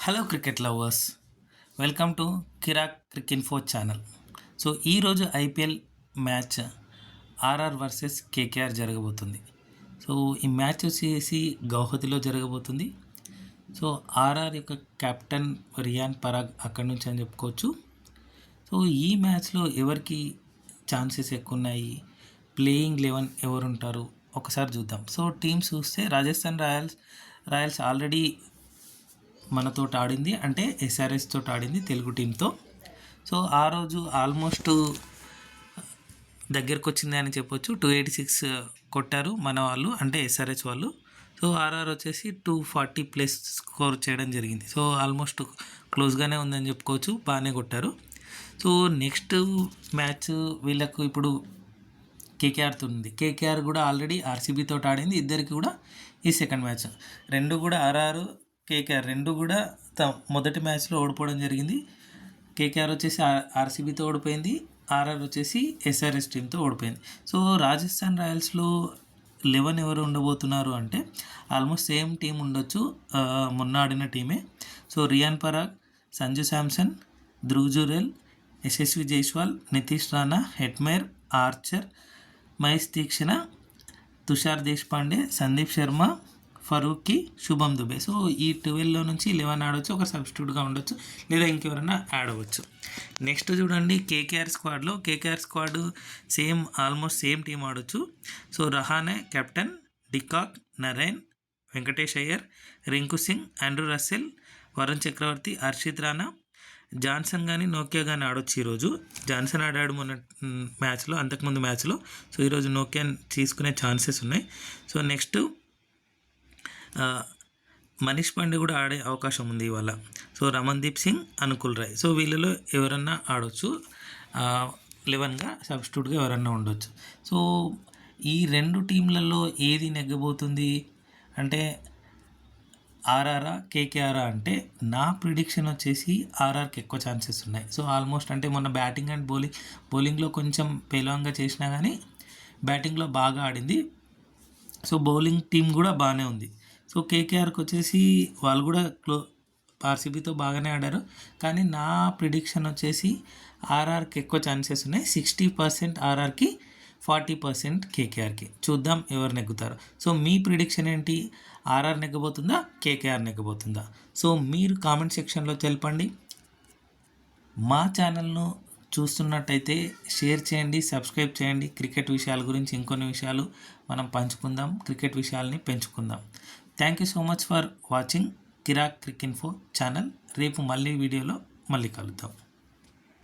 Hello cricket lovers, welcome to Kiraak Cricinfo channel. So ఈరోజు IPL match RR versus KKR జరగబోతుంది. So ఈ match వచ్చేసి గౌహతిలో జరగబోతుంది. సో ఆర్ఆర్ యొక్క కెప్టెన్ రియాన్ పరాగ్ అక్కడి నుంచి అని చెప్పుకోవచ్చు. సో ఈ మ్యాచ్లో ఎవరికి ఛాన్సెస్ ఎక్కువ ఉన్నాయి, ప్లేయింగ్ 11 ఎవరు ఉంటారు ఒకసారి చూద్దాం. సో టీమ్స్ చూస్తే రాజస్థాన్ రాయల్స్ ఆల్రెడీ మనతో ఆడింది, అంటే ఎస్ఆర్ఎస్ తోటి ఆడింది తెలుగు టీంతో. సో ఆ రోజు ఆల్మోస్ట్ దగ్గరకు వచ్చింది అని చెప్పొచ్చు. 286 కొట్టారు మన వాళ్ళు, అంటే ఎస్ఆర్ఎస్ వాళ్ళు. సో ఆర్ఆర్ వచ్చేసి 240+ స్కోర్ చేయడం జరిగింది. సో ఆల్మోస్ట్ క్లోజ్గానే ఉందని చెప్పుకోవచ్చు, బాగానే కొట్టారు. సో నెక్స్ట్ మ్యాచ్ వీళ్ళకు ఇప్పుడు కేకేఆర్తో ఉంది. కేకేఆర్ కూడా ఆల్రెడీ ఆర్సీబీతో ఆడింది. ఇద్దరికి కూడా ఈ సెకండ్ మ్యాచ్, రెండు కూడా ఆర్ఆర్ కేకేఆర్ రెండు కూడా మొదటి మ్యాచ్లో ఓడిపోవడం జరిగింది. కేకేఆర్ వచ్చేసి ఆర్సీబీతో ఓడిపోయింది, ఆర్ఆర్ వచ్చేసి ఎస్ఆర్ఎస్ టీంతో ఓడిపోయింది. సో రాజస్థాన్ రాయల్స్లో 11 ఎవరు ఉండబోతున్నారు అంటే ఆల్మోస్ట్ సేమ్ టీం ఉండొచ్చు, మొన్న ఆడిన టీమే. So Riyan Parag, Sanju Samson, Dhruv Jurel, Yashasvi Jaiswal, Nitish Rana, Hetmyer, Archer, Maheesh Theekshana, Tushar Deshpande, Sandeep Sharma, Farooqi, Shubham Dubey. So ఈ 12లో నుంచి 11 ఆడవచ్చు, ఒక సబ్స్టిట్యూట్గా ఉండొచ్చు, లేదా ఇంకెవరైనా యాడ్ అవ్వచ్చు. నెక్స్ట్ చూడండి KKR squad almost same team ఆడొచ్చు. So Rahane captain, de Kock, Narine, Venkatesh Iyer, Rinku Singh, Andrew Russell, Varun Chakravarthy, Harshit Rana, Johnson కానీ నోకియా కానీ ఆడొచ్చు. ఈరోజు జాన్సన్ ఆడాడు మొన్న మ్యాచ్లో, అంతకుముందు మ్యాచ్లో. సో ఈరోజు నోకియా తీసుకునే ఛాన్సెస్ ఉన్నాయి. సో నెక్స్ట్ మనీష్ పాండే కూడా ఆడే అవకాశం ఉంది ఇవాళ. సో రమన్దీప్ సింగ్, అనుకుల్ రాయ్. సో వీళ్ళలో ఎవరన్నా ఆడవచ్చు, 11గా సబ్స్టిట్యూట్గా ఎవరన్నా ఉండొచ్చు. సో ఈ రెండు టీంలలో ఏది నెగ్గబోతుంది అంటే ఆర్ఆర్ఆ కేకేఆర్ అంటే నా ప్రిడిక్షన్ వచ్చేసి ఆర్ఆర్కి ఎక్కువ ఛాన్సెస్ ఉన్నాయి. సో ఆల్మోస్ట్ అంటే మొన్న బ్యాటింగ్ అండ్ బౌలింగ్లో కొంచెం పేలవంగా చేసినా కానీ బ్యాటింగ్లో బాగా ఆడింది. సో బౌలింగ్ టీం కూడా బాగానే ఉంది. సో కేకేఆర్కి వచ్చేసి వాళ్ళు కూడా ఆర్సీబీతో బాగానే ఆడారు, కానీ నా ప్రిడిక్షన్ వచ్చేసి ఆర్ఆర్కి ఎక్కువ ఛాన్సెస్ ఉన్నాయి. 60% ఆర్ఆర్కి, 40% కేకేఆర్కి. చూద్దాం ఎవరు నెగ్గుతారు. సో మీ ప్రిడిక్షన్ ఏంటి? ఆర్ఆర్ నెగ్గబోతుందా, కేకేఆర్ నెగ్గబోతుందా? సో మీరు కామెంట్ సెక్షన్లో తెలపండి. మా ఛానల్ను చూస్తున్నట్టయితే షేర్ చేయండి, సబ్స్క్రైబ్ చేయండి. క్రికెట్ విషయాల గురించి ఇంకొన్ని విషయాలు మనం పంచుకుందాం, క్రికెట్ విషయాల్ని పెంచుకుందాం. Thank you so much for watching Kiraak Cricinfo channel. రేపు మళ్ళీ వీడియోలో మళ్ళీ కలుద్దాం.